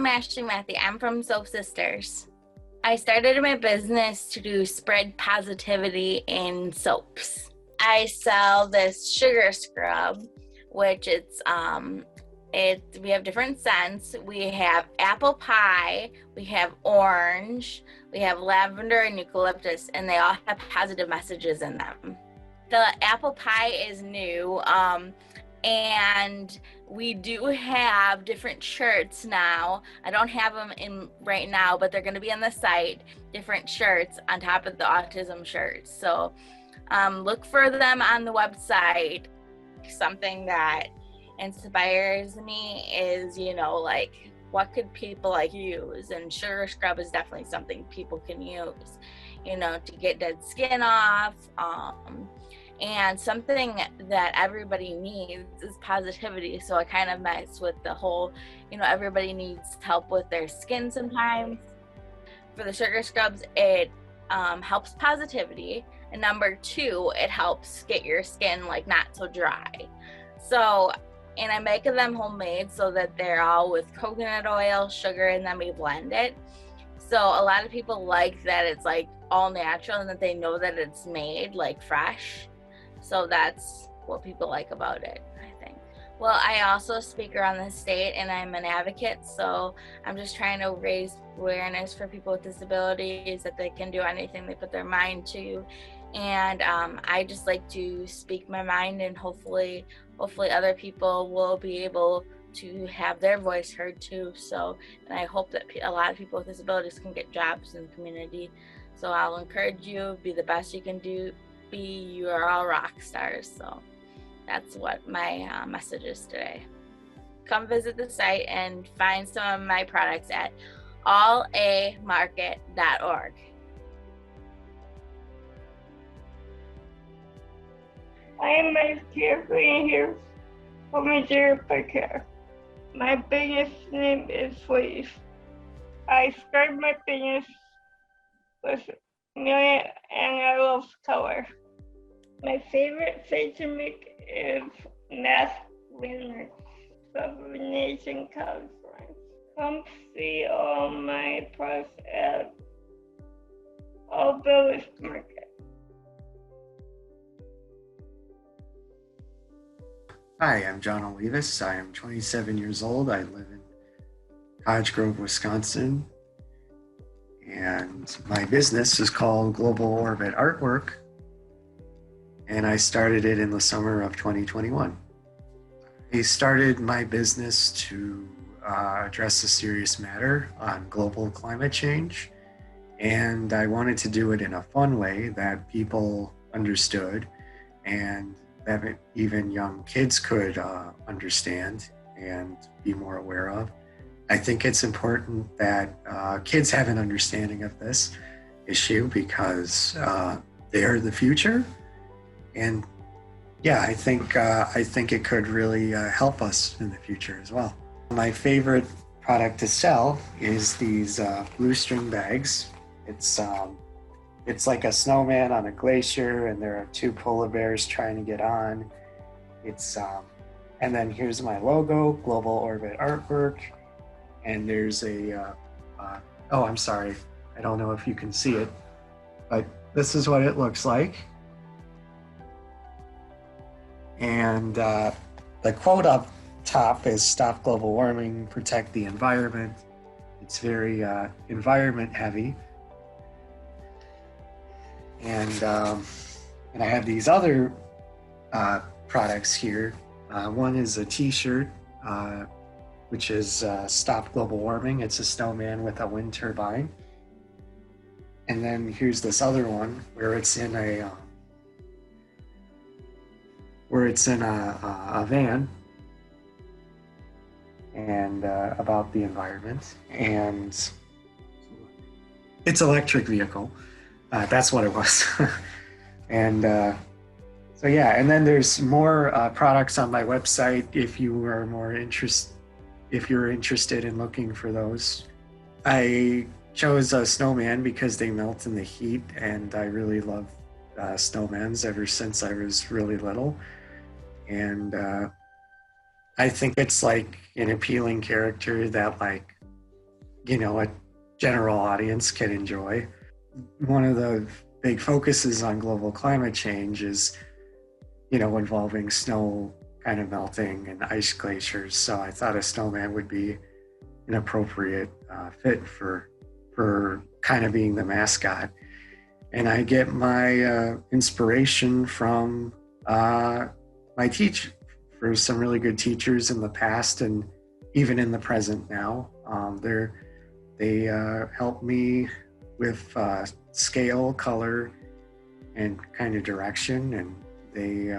I'm Ashley Matthew. I'm from Soap Sisters. I started my business to spread positivity in soaps. I sell this sugar scrub, which we have different scents. We have apple pie, we have orange, we have lavender and eucalyptus, and they all have positive messages in them. The apple pie is new, and we do have different shirts now. I don't have them in right now, but they're going to be on the site, different shirts on top of the autism shirts. So look for them on the website. Something that inspires me is, like, what could people use? And sugar scrub is definitely something people can use, to get dead skin off. And something that everybody needs is positivity. So I kind of mess with the whole, everybody needs help with their skin sometimes. For the sugar scrubs, it helps positivity. And number two, it helps get your skin not so dry. So, and I make them homemade so that they're all with coconut oil, sugar, and then we blend it. So a lot of people like that it's all natural and that they know that it's made fresh. So that's what people like about it, I think. Well, I also speak around the state and I'm an advocate. So I'm just trying to raise awareness for people with disabilities that they can do anything they put their mind to. And I just like to speak my mind, and hopefully other people will be able to have their voice heard too. So, and I hope that a lot of people with disabilities can get jobs in the community. So I'll encourage you, be the best you can do. You are all rock stars. So that's what my message is today. Come visit the site and find some of my products at allamarket.org. I am a Jeffrey here from Missouri. My business name is Fleece. I started my business with Million and I love color. My favorite face to make is masculine subordination conference. Come see all my products at All Village Market. Hi, I'm John Olivas. I am 27 years old. I live in Cottage Grove, Wisconsin. And my business is called Global Orbit Artwork. And I started it in the summer of 2021. I started my business to address a serious matter on global climate change. And I wanted to do it in a fun way that people understood and that even young kids could understand and be more aware of. I think it's important that kids have an understanding of this issue because they are the future. And yeah, I think it could really help us in the future as well. My favorite product to sell is these blue string bags. It's like a snowman on a glacier, and there are two polar bears trying to get on. And then here's my logo, Global Orbit Artwork. And there's oh, I'm sorry. I don't know if you can see it, but this is what it looks like. And the quote up top is "Stop global warming, protect the environment." It's very environment heavy. And I have these other products here. One is a t-shirt, which is Stop Global Warming. It's a snowman with a wind turbine. And then here's this other one where it's in a van, and about the environment. And it's an electric vehicle. That's what it was. And so yeah, and then there's more products on my website if you're interested in looking for those. I chose a snowman because they melt in the heat, and I really love snowmans ever since I was really little. And I think it's like an appealing character that a general audience can enjoy. One of the big focuses on global climate change is, involving snow kind of melting and ice glaciers. So I thought a snowman would be an appropriate fit for kind of being the mascot. And I get my inspiration from my for some really good teachers in the past and even in the present now. They help me with scale, color, and kind of direction. And they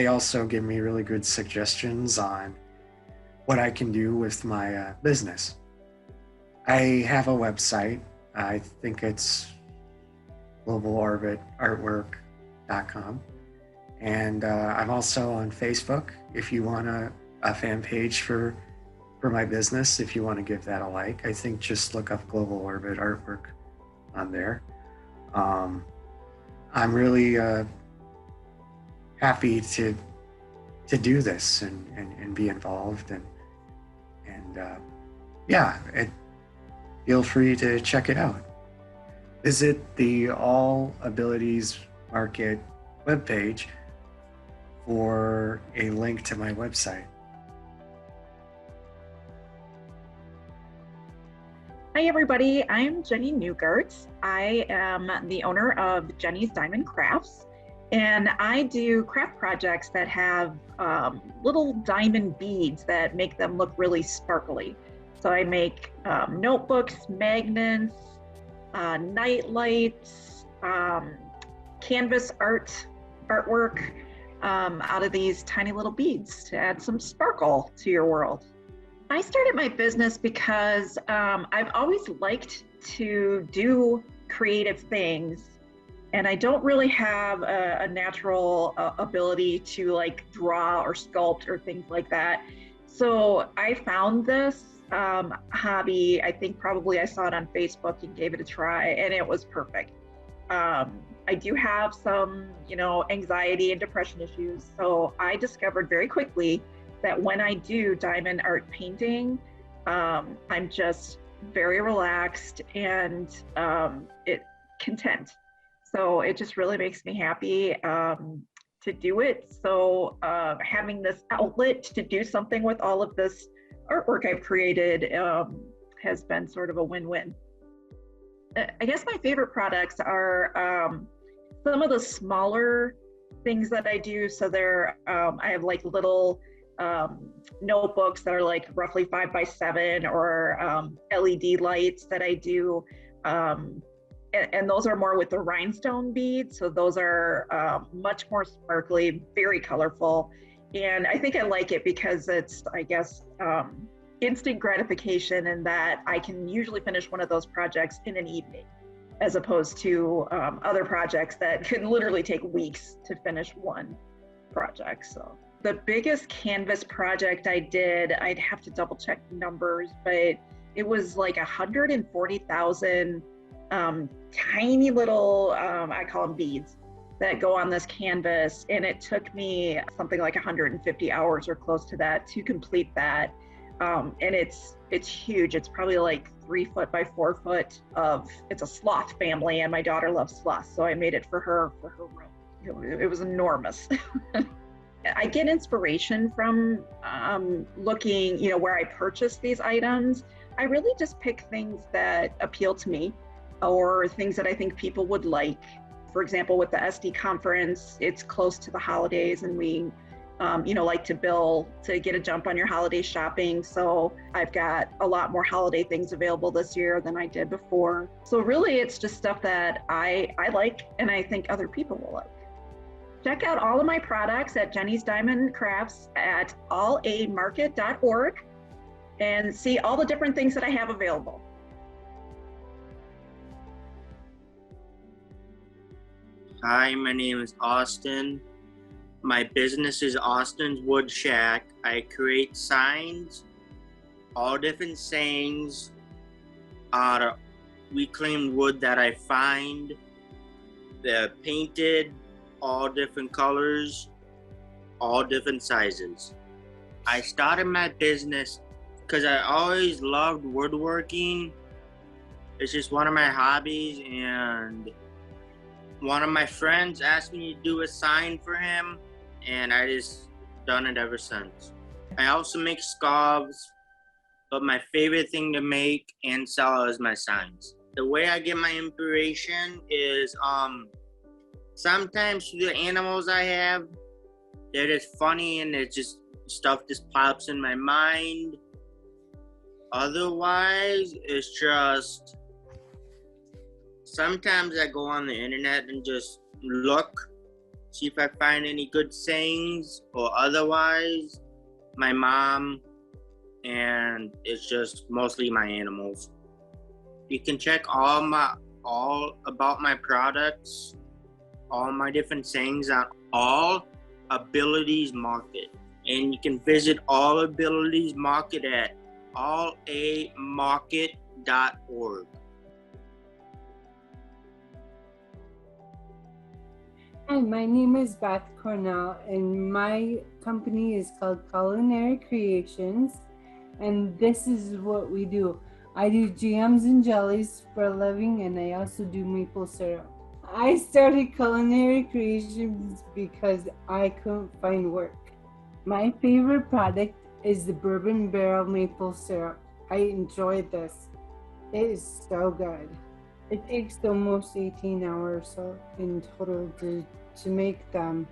also give me really good suggestions on what I can do with my business. I have a website. I think it's globalorbit.artwork.com. And I'm also on Facebook. If you want a fan page for my business, if you want to give that a like, I think just look up Global Orbit Artwork on there. I'm really happy to do this and be involved and feel free to check it out. Visit the All Abilities Market webpage for a link to my website. Hi everybody, I'm Jenny Newgart. I am the owner of Jenny's Diamond Crafts, and I do craft projects that have little diamond beads that make them look really sparkly. So I make notebooks, magnets, night lights, canvas artwork out of these tiny little beads to add some sparkle to your world. I started my business because I've always liked to do creative things, and I don't really have a natural ability to like draw or sculpt or things like that. So I found this hobby. I think probably I saw it on Facebook and gave it a try, and it was perfect. I do have some, anxiety and depression issues. So I discovered very quickly that when I do diamond art painting, I'm just very relaxed and content. So it just really makes me happy to do it. So having this outlet to do something with all of this artwork I've created has been sort of a win-win. I guess my favorite products are some of the smaller things that I do. So I have like little notebooks that are like roughly 5x7 or LED lights that I do. And those are more with the rhinestone beads. So those are much more sparkly, very colorful. And I think I like it because it's, I guess, instant gratification in that I can usually finish one of those projects in an evening, as opposed to other projects that can literally take weeks to finish one project. So the biggest canvas project I did, I'd have to double check the numbers, but it was like 140,000 tiny little, I call them beads, that go on this canvas. And it took me something like 150 hours or close to that to complete that. And it's huge. It's probably like 3 foot by 4 foot it's a sloth family, and my daughter loves sloths. So I made it for her room. It was enormous. I get inspiration from looking, where I purchase these items. I really just pick things that appeal to me or things that I think people would like. For example, with the SD conference, it's close to the holidays, and we like to bill to get a jump on your holiday shopping. So I've got a lot more holiday things available this year than I did before. So really it's just stuff that I like and I think other people will like. Check out all of my products at Jenny's Diamond Crafts at allamarket.org and see all the different things that I have available. Hi, my name is Austin. My business is Austin's Wood Shack. I create signs, all different sayings out of reclaimed wood that I find. They're painted, all different colors, all different sizes. I started my business because I always loved woodworking. It's just one of my hobbies, and one of my friends asked me to do a sign for him, and I just done it ever since. I also make scarves, but my favorite thing to make and sell is my signs. The way I get my inspiration is sometimes the animals I have, they're just funny and it's just stuff just pops in my mind. Otherwise, it's just sometimes I go on the internet and just look, see if I find any good sayings, or otherwise, my mom, and it's just mostly my animals. You can check all about my products, all my different sayings on All Abilities Market. And you can visit All Abilities Market at allamarket.org. Hi, my name is Beth Cornell, and my company is called Culinary Creations, and this is what we do. I do jams and jellies for a living, and I also do maple syrup. I started Culinary Creations because I couldn't find work. My favorite product is the bourbon barrel maple syrup. I enjoy this. It is so good. It takes almost 18 hours so in total to make them.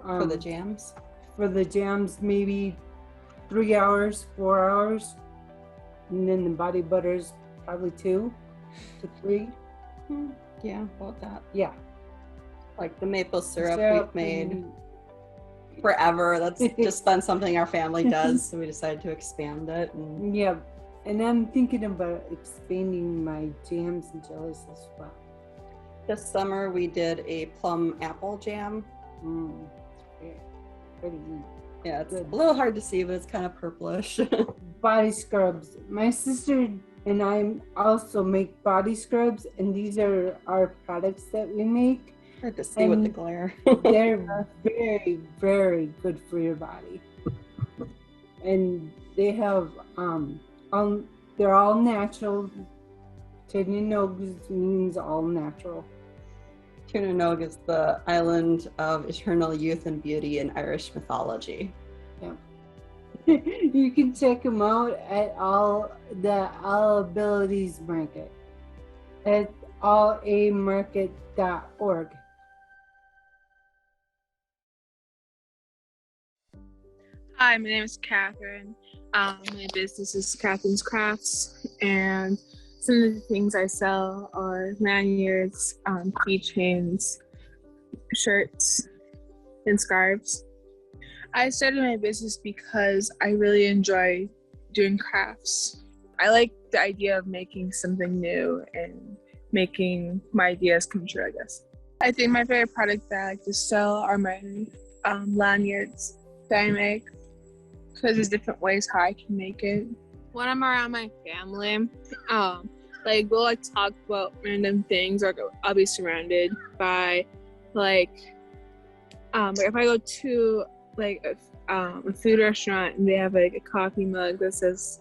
For the jams? For the jams, maybe 3 hours, 4 hours. And then the body butters, probably 2 to 3. Yeah, about that. Yeah. Like the maple syrup we've made forever. That's just been something our family does, so we decided to expand it. And yeah. And I'm thinking about expanding my jams and jellies as well. this summer we did a plum apple jam. Pretty neat. Yeah, it's a little hard to see, but it's kind of purplish. Body scrubs. My sister and I also make body scrubs, and these are our products that we make. Hard to see with the glare. They're very, very good for your body. And they have they're all natural. Tunanog means all natural. Tunanog is the island of eternal youth and beauty in Irish mythology. Yeah. You can check them out at All Abilities Market at allamarket.org. Hi, my name is Catherine. My business is Catherine's Crafts, and some of the things I sell are lanyards, keychains, shirts, and scarves. I started my business because I really enjoy doing crafts. I like the idea of making something new and making my ideas come true, I guess. I think my favorite product that I like to sell are my lanyards that I make, because there's different ways how I can make it. When I'm around my family, we'll talk about random things, or I'll be surrounded by if I go to a food restaurant and they have a coffee mug that says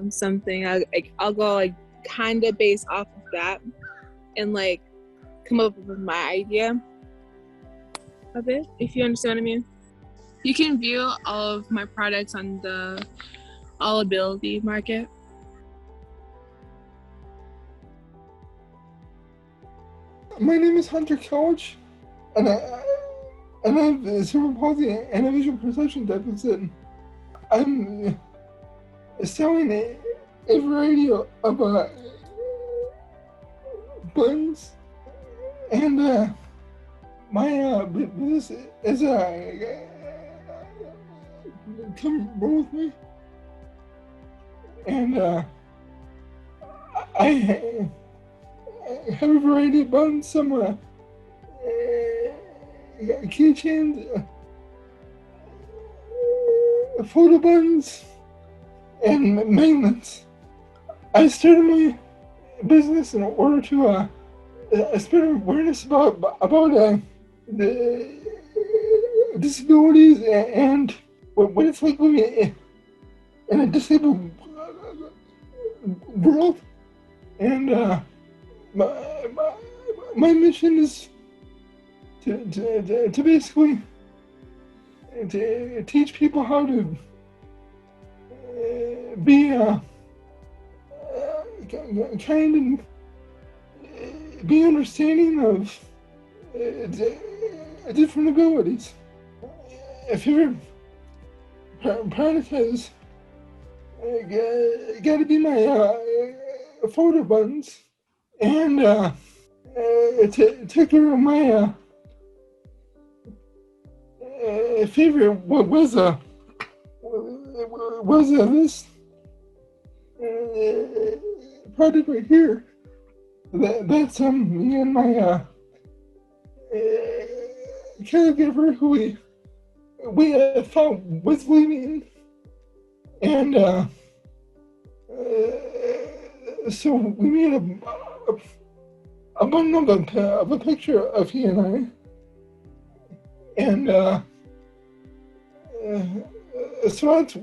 something, I'll go kind of based off of that and come up with my idea of it, if you understand what I mean. You can view all of my products on the All Ability Market. My name is Hunter Couch, and I have cerebral palsy and a visual perception deficit. I'm selling a variety of buns, and my business is come roll with me, and I have a variety of buns, some keychains, photo buns, and magnets. I started my business in order to spread awareness about the disabilities and what it's like living in a disabled world, and my mission is to basically to teach people how to be kind and be understanding of different abilities. If your product has got to be my photo buttons, and take care of my favorite was this project right here. That's me and my caregiver who we thought was leaving, and so we made a bundle of a picture of he and I, and so that's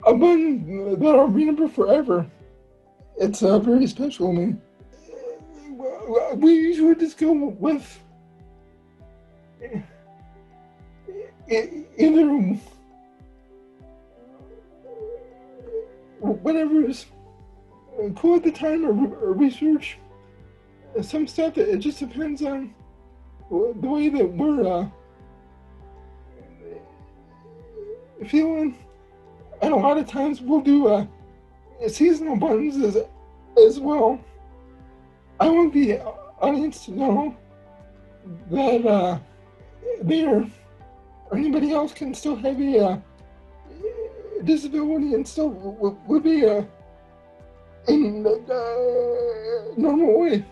a bun that I'll remember forever. It's very special to me. We usually just go with either whatever is cool at the time, or research some stuff. It just depends on the way that we're feeling. And a lot of times we'll do seasonal buns as well. I want the audience to know that there or anybody else can still have a disability and still would be in a normal way,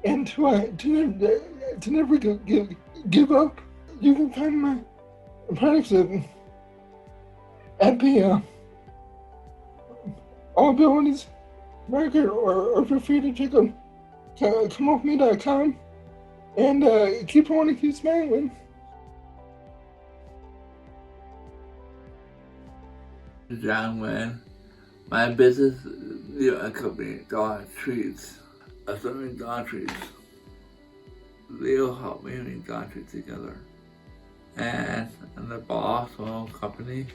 and to never give up. You can find my products at the All Abilities Market, or feel free to check out comewithme.com, and keep on and keep smiling. Young man, my business is a company, Dollar Trees. I started Dollar Trees. Leo helped me make Dollar Trees together. And I'm the boss of the company.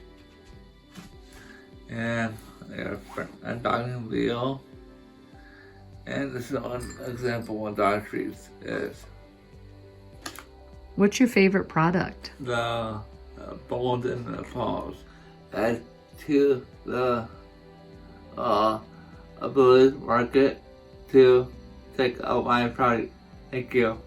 And I'm talking to Leo. And this is one example of what Dollar Trees is. What's your favorite product? The bones and the paws. Add to the ability market to take out my product. Thank you.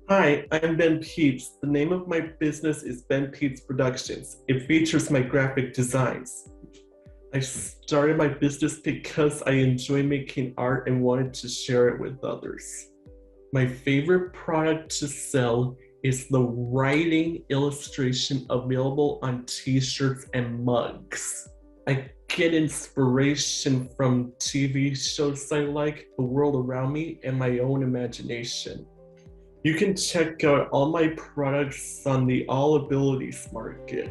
Hi, I'm BenPeach. The name of my business is BenPeach Productions. It features my graphic designs. I started my business because I enjoy making art and wanted to share it with others. My favorite product to sell is the writing illustration available on t-shirts and mugs. I get inspiration from TV shows I like, the world around me, and my own imagination. You can check out all my products on the All Abilities Market.